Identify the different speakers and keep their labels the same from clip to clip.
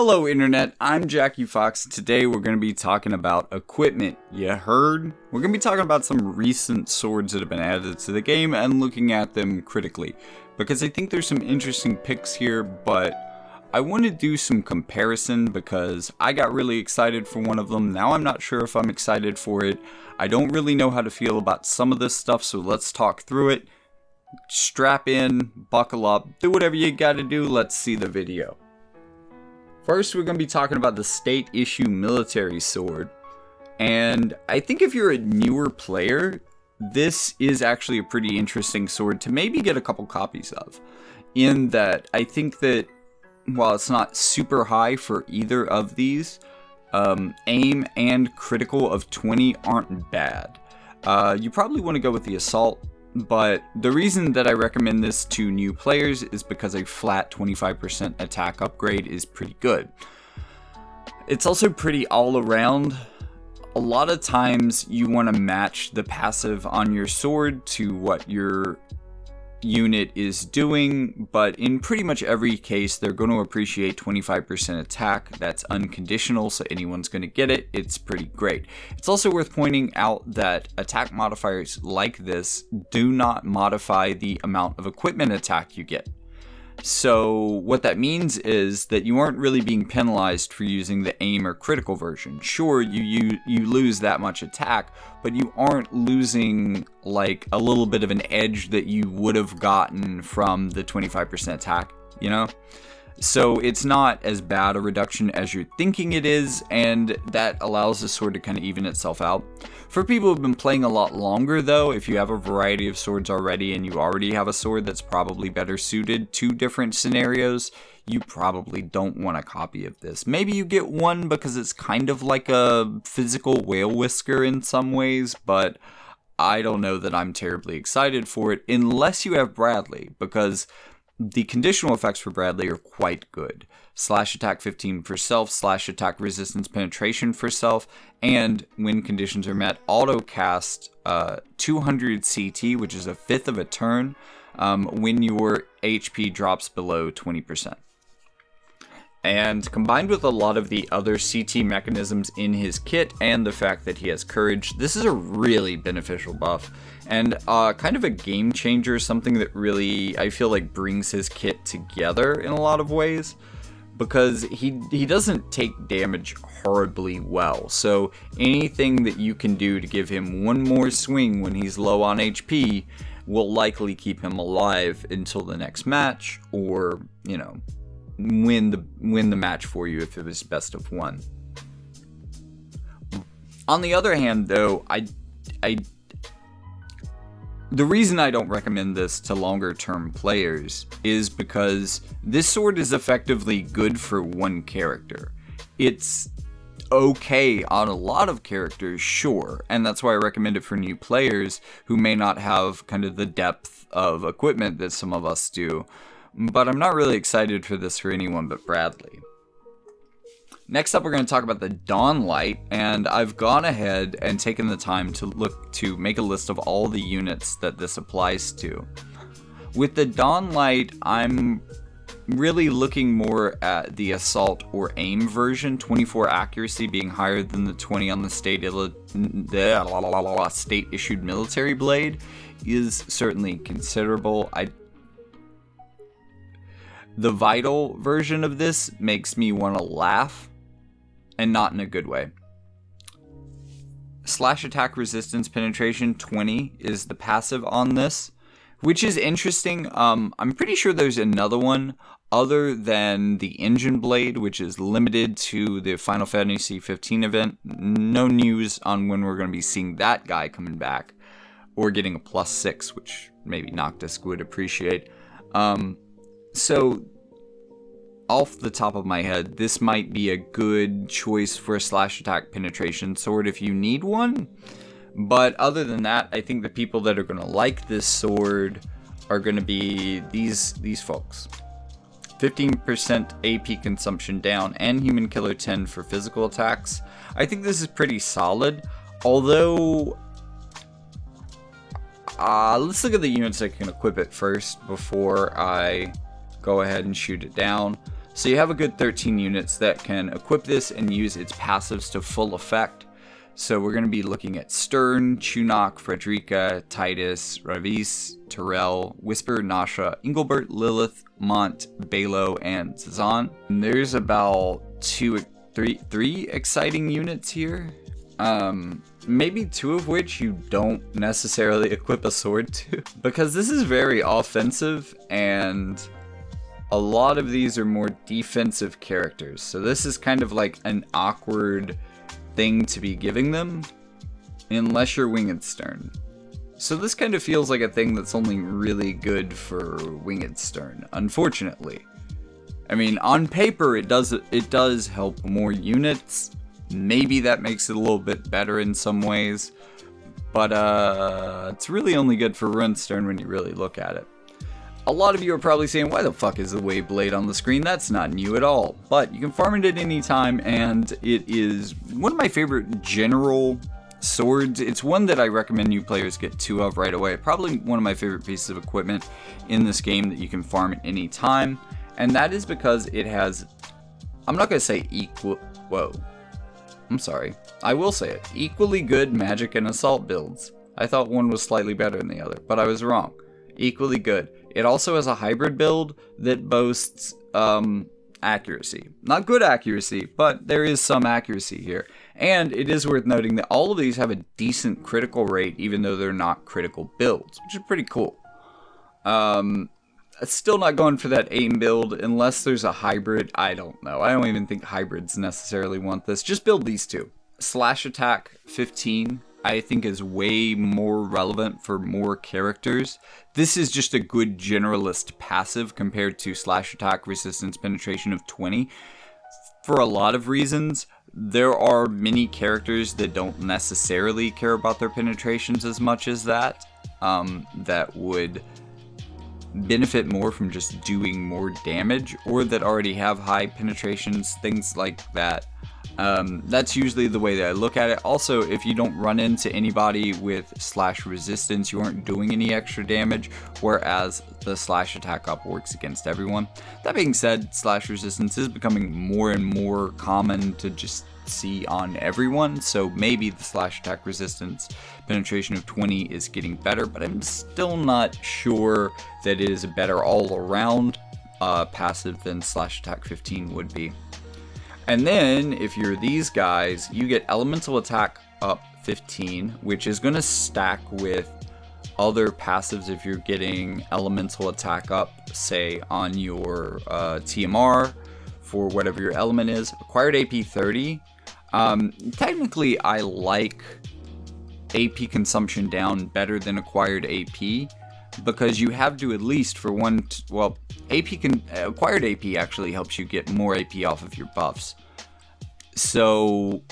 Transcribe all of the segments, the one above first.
Speaker 1: Hello Internet, I'm Jackie Fox. Today we're going to be talking about equipment, you heard? We're going to be talking about some recent swords that have been added to the game and looking at them critically. Because I think there's some interesting picks here, but I want to do some comparison because I got really excited for one of them. Now I'm not sure if I'm excited for it. I don't really know how to feel about some of this stuff, so let's talk through it. Strap in, buckle up, do whatever you gotta do, let's see the video. First, we're going to be talking about the state issue military sword. And I think if you're a newer player, this is actually a pretty interesting sword to maybe get a couple copies of. In that, I think that while it's not super high for either of these, aim and critical of 20 aren't bad. You probably want to go with the assault. But the reason that I recommend this to new players is because a flat 25% attack upgrade is pretty good. It's also pretty all around. A lot of times you want to match the passive on your sword to what your unit is doing, but in pretty much every case they're going to appreciate 25% attack. That's unconditional, so anyone's going to get it. It's pretty great. It's also worth pointing out that attack modifiers like this do not modify the amount of equipment attack you get. So what that means is that you aren't really being penalized for using the aim or critical version. Sure, you lose that much attack, but you aren't losing like a little bit of an edge that you would have gotten from the 25% attack, you know? So it's not as bad a reduction as you're thinking it is, and that allows the sword to kind of even itself out. For people who've been playing a lot longer though, if you have a variety of swords already and you already have a sword that's probably better suited to different scenarios, you probably don't want a copy of this. Maybe you get one because it's kind of like a physical whale whisker in some ways, but I don't know that I'm terribly excited for it unless you have Bradley, because the conditional effects for Bradley are quite good. Slash attack 15 for self, slash attack resistance penetration for self, and when conditions are met, auto cast 200 CT, which is a fifth of a turn, when your HP drops below 20%. And combined with a lot of the other CT mechanisms in his kit and the fact that he has courage, this is a really beneficial buff. And kind of a game changer, something that really, I feel like, brings his kit together in a lot of ways. Because he doesn't take damage horribly well. So anything that you can do to give him one more swing when he's low on HP will likely keep him alive until the next match, or, you know, win the match for you if it was best of one. On the other hand, though, the reason I don't recommend this to longer term players is because this sword is effectively good for one character. It's okay on a lot of characters, sure, and that's why I recommend it for new players who may not have kind of the depth of equipment that some of us do. But I'm not really excited for this for anyone but Bradley. Next up, we're going to talk about the Dawnlight, and I've gone ahead and taken the time to make a list of all the units that this applies to. With the Dawnlight, I'm really looking more at the assault or aim version, 24 accuracy being higher than the 20 on the state issued military blade is certainly considerable. The vital version of this makes me want to laugh, and not in a good way. Slash attack resistance penetration 20 is the passive on this, which is interesting. I'm pretty sure there's another one other than the engine blade, which is limited to the Final Fantasy 15 event. No news on when we're going to be seeing that guy coming back, or getting a +6, which maybe Noctis would appreciate. So, off the top of my head, this might be a good choice for a slash attack penetration sword if you need one. But other than that, I think the people that are going to like this sword are going to be these folks. 15% AP consumption down and human killer 10 for physical attacks. I think this is pretty solid, although let's look at the units that can equip it first before I go ahead and shoot it down. So you have a good 13 units that can equip this and use its passives to full effect. So we're going to be looking at Stern, Chunok, Frederica, Titus, Ravis, Terrell, Whisper, Nasha, Engelbert, Lilith, Mont, Balo, and Zazan. And there's about three exciting units here. Maybe two of which you don't necessarily equip a sword to, because this is very offensive and a lot of these are more defensive characters. So this is kind of like an awkward thing to be giving them, unless you're Winged Stern. So this kind of feels like a thing that's only really good for Winged Stern, unfortunately. I mean, on paper it does help more units. Maybe that makes it a little bit better in some ways, but it's really only good for Rune Stern when you really look at it. A lot of you are probably saying, why the fuck is the Wave Blade on the screen? That's not new at all. But you can farm it at any time, and it is one of my favorite general swords. It's one that I recommend new players get two of right away. Probably one of my favorite pieces of equipment in this game that you can farm at any time. And that is because it has, I'm not going to say I will say it. Equally good magic and assault builds. I thought one was slightly better than the other, but I was wrong. Equally good. It also has a hybrid build that boasts accuracy. Not good accuracy, but there is some accuracy here. And it is worth noting that all of these have a decent critical rate, even though they're not critical builds, which is pretty cool. Still not going for that aim build unless there's a hybrid. I don't know. I don't even think hybrids necessarily want this. Just build these two. Slash attack 15 I think is way more relevant for more characters. This is just a good generalist passive compared to slash attack resistance penetration of 20. For a lot of reasons, there are many characters that don't necessarily care about their penetrations as much as that, that would benefit more from just doing more damage, or that already have high penetrations, things like that. That's usually the way that I look at it. Also, if you don't run into anybody with slash resistance, you aren't doing any extra damage, whereas the slash attack up works against everyone. That being said, slash resistance is becoming more and more common to just see on everyone, so maybe the slash attack resistance penetration of 20 is getting better, but I'm still not sure that it is a better all around passive than slash attack 15 would be. And then if you're these guys, you get elemental attack up 15, which is going to stack with other passives if you're getting elemental attack up, say on your TMR for whatever your element is. Acquired AP 30. Technically, I like AP consumption down better than acquired AP, because you have to at least for one, acquired AP actually helps you get more AP off of your buffs. So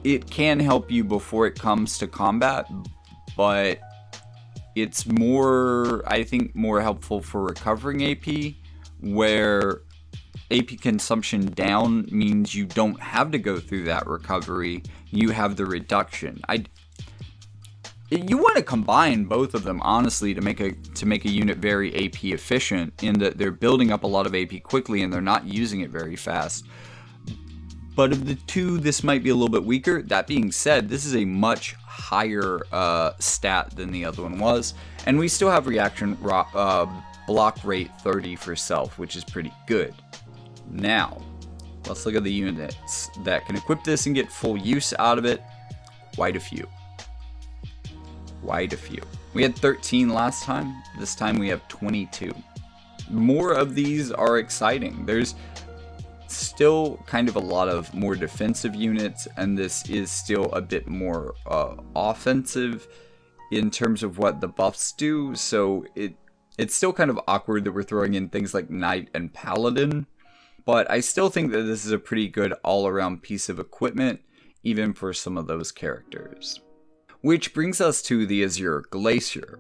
Speaker 1: it can help you before it comes to combat, but it's more, I think, more helpful for recovering AP, where AP consumption down means you don't have to go through that recovery, you have the reduction. You want to combine both of them, honestly, to make a unit very AP efficient, in that they're building up a lot of AP quickly and they're not using it very fast. But of the two, this might be a little bit weaker. That being said, this is a much higher stat than the other one was, and we still have reaction block rate 30 for self, which is pretty good. Now, let's look at the units that can equip this and get full use out of it. Quite a few. We had 13 last time. This time we have 22. More of these are exciting. There's still kind of a lot of more defensive units, and this is still a bit more offensive in terms of what the buffs do. So it's still kind of awkward that we're throwing in things like Knight and Paladin, but I still think that this is a pretty good all-around piece of equipment, even for some of those characters. Which brings us to the Azure Glacier,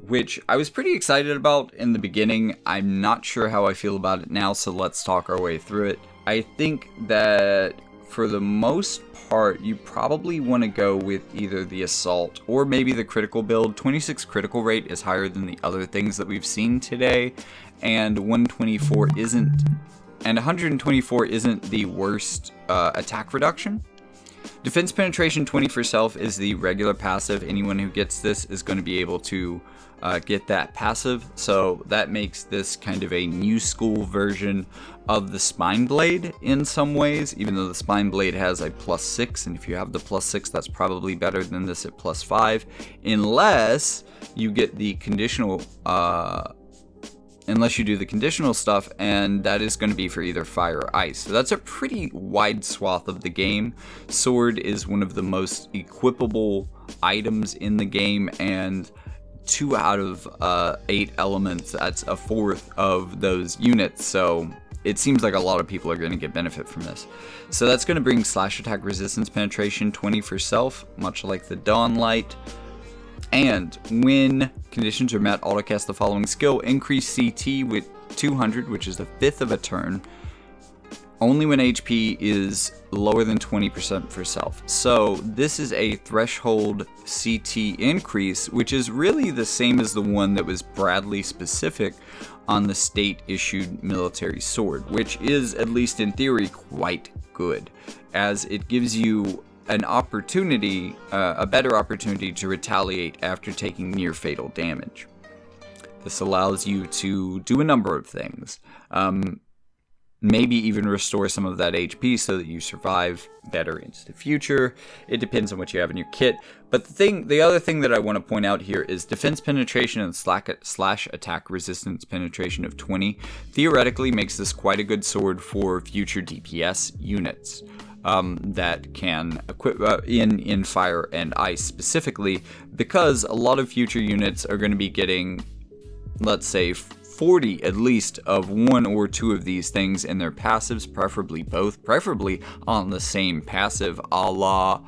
Speaker 1: which I was pretty excited about in the beginning. I'm not sure how I feel about it now, so let's talk our way through it. I think that for the most part, you probably want to go with either the Assault or maybe the critical build. 26 critical rate is higher than the other things that we've seen today, and 124 isn't and 124 isn't the worst attack reduction. Defense penetration 20 for self is the regular passive. Anyone who gets this is going to be able to get that passive, so that makes this kind of a new school version of the Spine Blade in some ways, even though the Spine Blade has a +6, and if you have the +6, that's probably better than this at +5, unless you get the conditional, unless you do the conditional stuff, and that is going to be for either fire or ice. So that's a pretty wide swath of the game. Sword is one of the most equipable items in the game, and 2 out of 8 elements, that's a fourth of those units, so it seems like a lot of people are going to get benefit from this. So that's going to bring slash attack resistance penetration 20 for self, much like the Dawnlight. And when conditions are met, autocast the following skill: increase CT with 200, which is the 5th of a turn, only when HP is lower than 20% for self. So this is a threshold CT increase, which is really the same as the one that was Bradley specific on the state issued military sword, which is, at least in theory, quite good, as it gives you an opportunity, a better opportunity to retaliate after taking near fatal damage. This allows you to do a number of things. Maybe even restore some of that HP so that you survive better into the future. It depends on what you have in your kit. But the other thing that I want to point out here is defense penetration and slash attack resistance penetration of 20 theoretically makes this quite a good sword for future DPS units that can equip in fire and ice specifically, because a lot of future units are going to be getting, let's say, 40 at least of 1 or 2 of these things in their passives, preferably both, preferably on the same passive, a la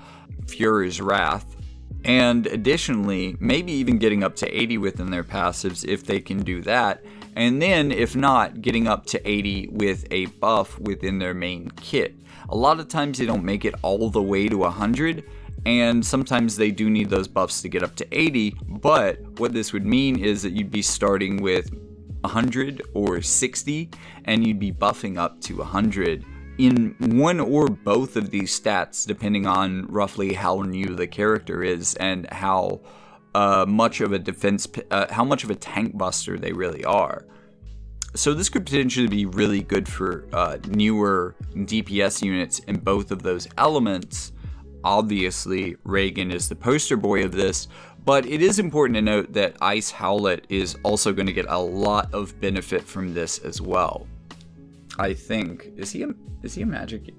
Speaker 1: Fuhrer's Wrath, and additionally maybe even getting up to 80 within their passives if they can do that, and then if not, getting up to 80 with a buff within their main kit. A lot of times they don't make it all the way to 100, and sometimes they do need those buffs to get up to 80, but what this would mean is that you'd be starting with 100 or 60, and you'd be buffing up to 100 in one or both of these stats, depending on roughly how new the character is and how much of a tank buster they really are. So this could potentially be really good for newer DPS units in both of those elements. Obviously, Reagan is the poster boy of this, but it is important to note that Ice Howlet is also going to get a lot of benefit from this as well. I think, is he a magic?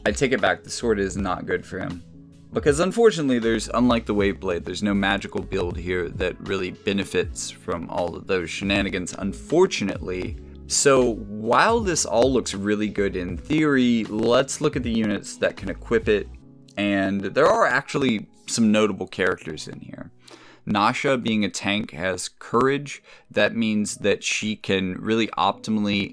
Speaker 1: I take it back, the sword is not good for him. Because unfortunately, unlike the Waveblade, there's no magical build here that really benefits from all of those shenanigans, unfortunately. So while this all looks really good in theory, let's look at the units that can equip it. And there are actually some notable characters in here. Nasha, being a tank, has courage. That means that she can really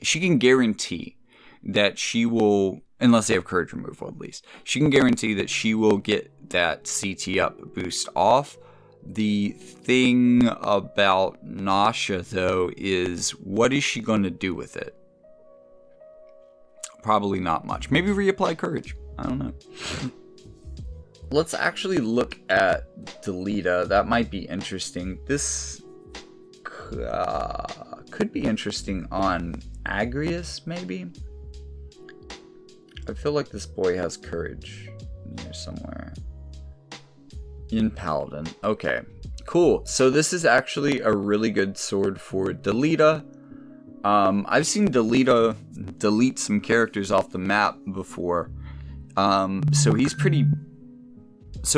Speaker 1: she can guarantee that she will, unless they have courage removal at least, she can guarantee that she will get that CT up boost off. The thing about Nasha, though, is what is she going to do with it? Probably not much. Maybe reapply courage. I don't know. Let's actually look at Delita. That might be interesting. This could be interesting on Agrius, maybe? I feel like this boy has courage here somewhere. In Paladin. Okay, cool. So this is actually a really good sword for Delita. I've seen Delita delete some characters off the map before. So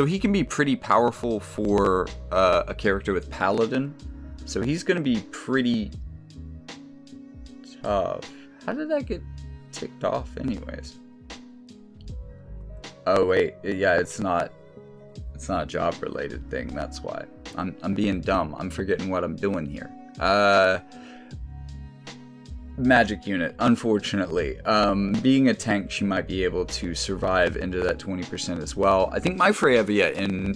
Speaker 1: he can be pretty powerful for a character with Paladin. So he's going to be pretty tough. How did that get ticked off anyways? Oh wait, yeah, it's not a job related thing, that's why. I'm being dumb. I'm forgetting what I'm doing here. Magic unit, unfortunately. Being a tank, she might be able to survive into that 20% as well. I think my Freyavia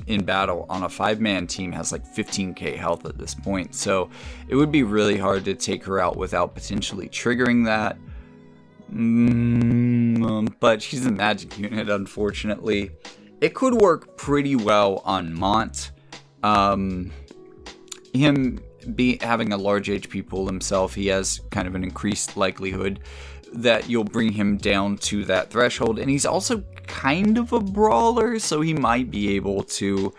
Speaker 1: in battle on a 5-man team has like 15k health at this point, so it would be really hard to take her out without potentially triggering that. But she's a magic unit, unfortunately. It could work pretty well on Mont. Him having a large HP pool himself, he has kind of an increased likelihood that you'll bring him down to that threshold. And he's also kind of a brawler, so he might be able to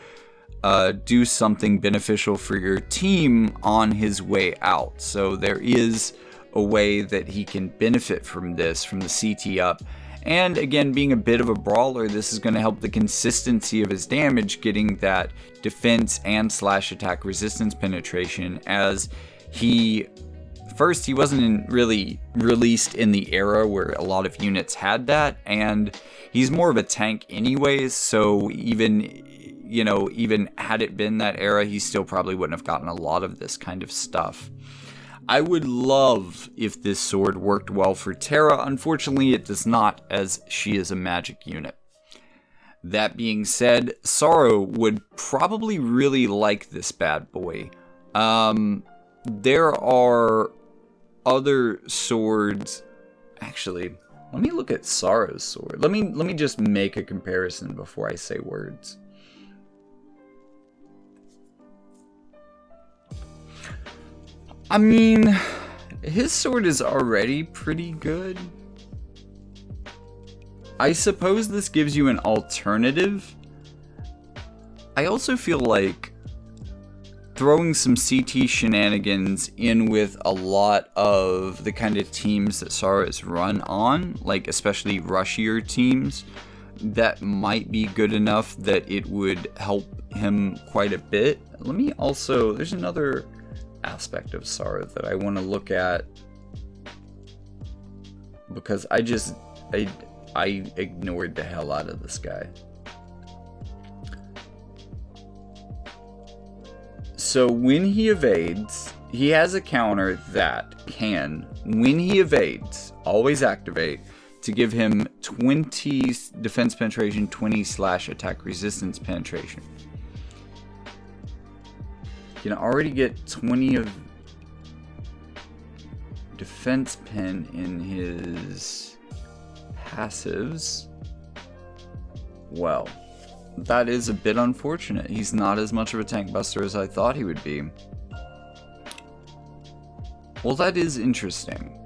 Speaker 1: do something beneficial for your team on his way out. So there is a way that he can benefit from this, from the CT up. And again, being a bit of a brawler, this is going to help the consistency of his damage, getting that defense and slash attack resistance penetration, as he wasn't really released in the era where a lot of units had that, and he's more of a tank anyways, so even had it been that era, he still probably wouldn't have gotten a lot of this kind of stuff. I would love if this sword worked well for Terra. Unfortunately, it does not, as she is a magic unit. That being said, Sorrow would probably really like this bad boy. There are other swords. Actually, let me look at Sorrow's sword. Let me just make a comparison before I say words. I mean, his sword is already pretty good. I suppose this gives you an alternative. I also feel like throwing some CT shenanigans in with a lot of the kind of teams that Sara is run on, like especially rushier teams, that might be good enough that it would help him quite a bit. Let me also, there's another aspect of Sara that I want to look at, because I ignored the hell out of this guy. So when he evades, he has a counter that can, when he evades, always activate to give him 20 defense penetration, 20 slash attack resistance penetration. You can already get 20 of defense pen in his passives. Well, that is a bit unfortunate. He's not as much of a tank buster as I thought he would be. Well, that is interesting.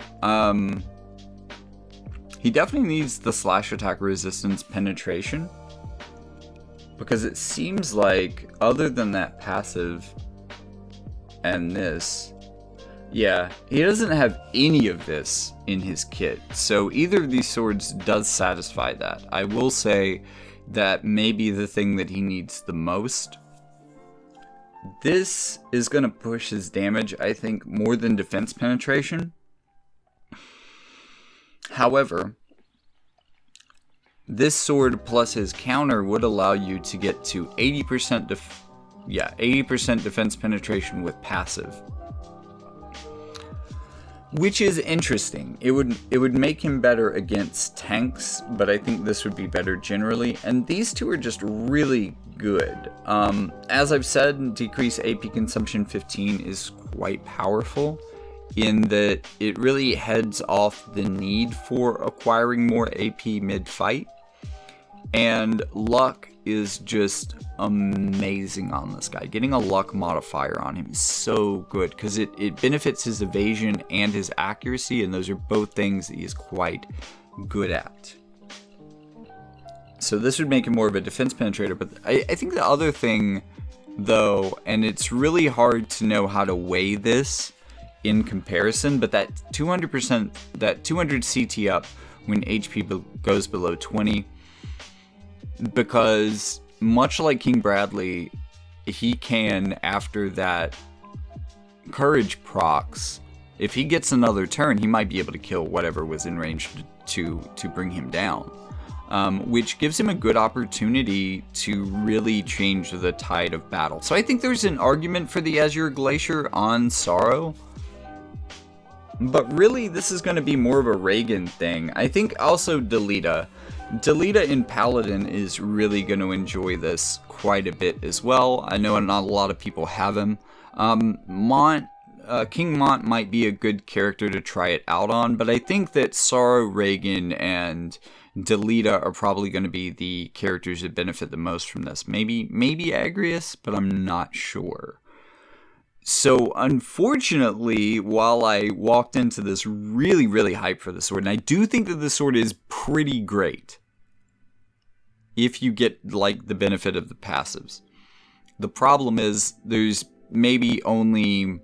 Speaker 1: He definitely needs the slash attack resistance penetration, because it seems like other than that passive and this, yeah, he doesn't have any of this in his kit. So either of these swords does satisfy that. I will say that may be the thing that he needs the most. This is going to push his damage, I think, more than defense penetration. However, this sword plus his counter would allow you to get to 80% 80% defense penetration with passive, which is interesting. It would make him better against tanks, but I think this would be better generally. And these two are just really good. As I've said, decrease AP consumption 15 is quite powerful, in that it really heads off the need for acquiring more AP mid-fight. And luck is just amazing on this guy. Getting a luck modifier on him is so good, because it benefits his evasion and his accuracy, and those are both things that he is quite good at. So this would make him more of a defense penetrator. But I think the other thing, though, and it's really hard to know how to weigh this in comparison, but that 200%, that 200 CT up when HP goes below 20, because much like King Bradley, he can, after that courage procs, if he gets another turn, he might be able to kill whatever was in range to bring him down, which gives him a good opportunity to really change the tide of battle. So I think there's an argument for the Azure Glacier on Sorrow, but really this is going to be more of a Reagan thing. I think also Delita in Paladin is really going to enjoy this quite a bit as well. I know not a lot of people have him. Mont, King Mont might be a good character to try it out on, but I think that Sorrow, Reagan, and Delita are probably going to be the characters that benefit the most from this. Maybe Agrius, but I'm not sure. So, unfortunately, while I walked into this really, really hyped for the sword, and I do think that the sword is pretty great if you get, like, the benefit of the passives. The problem is there's maybe only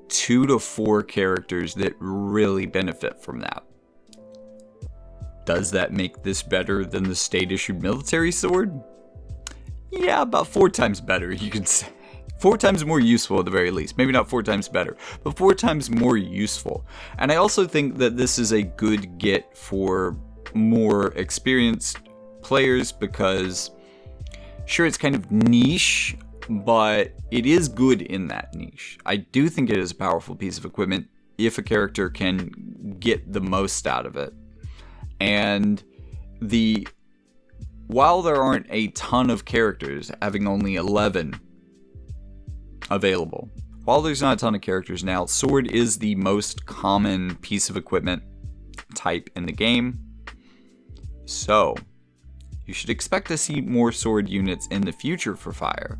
Speaker 1: 2 to 4 characters that really benefit from that. Does that make this better than the state-issued military sword? Yeah, about 4 times better, you could say. 4 times more useful at the very least. Maybe not 4 times better, but 4 times more useful. And I also think that this is a good get for more experienced players because, sure, it's kind of niche, but it is good in that niche. I do think it is a powerful piece of equipment if a character can get the most out of it. And while there aren't a ton of characters, having only 11 available, while there's not a ton of characters now, sword is the most common piece of equipment type in the game. So, you should expect to see more sword units in the future for fire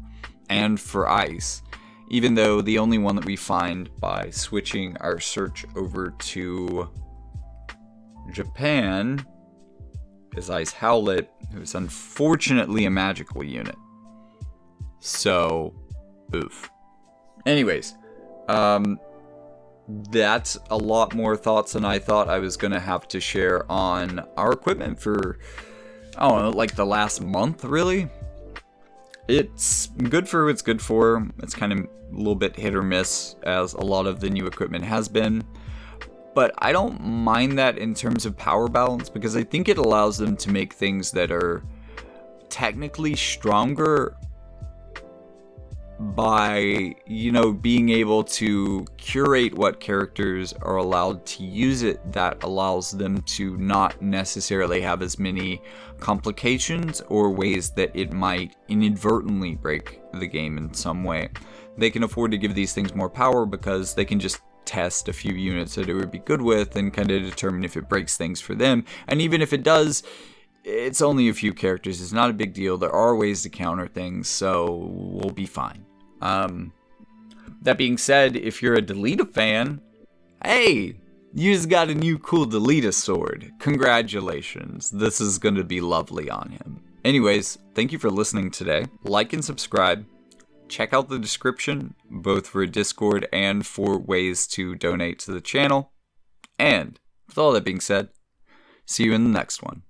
Speaker 1: and for ice, even though the only one that we find by switching our search over to Japan is Ice Howlet, who's unfortunately a magical unit. So, oof. Anyways, that's a lot more thoughts than I thought I was going to have to share on our equipment for, I don't know, like the last month, really. It's good for what it's good for. It's kind of a little bit hit or miss, as a lot of the new equipment has been. But I don't mind that in terms of power balance, because I think it allows them to make things that are technically stronger by, being able to curate what characters are allowed to use it. That allows them to not necessarily have as many complications or ways that it might inadvertently break the game in some way. They can afford to give these things more power because they can just test a few units that it would be good with and kind of determine if it breaks things for them. And even if it does, it's only a few characters. It's not a big deal. There are ways to counter things, so we'll be fine. That being said, if you're a Delita fan, hey, you just got a new cool Delita sword. Congratulations. This is going to be lovely on him. Anyways, thank you for listening today. Like and subscribe. Check out the description, both for Discord and for ways to donate to the channel. And with all that being said, see you in the next one.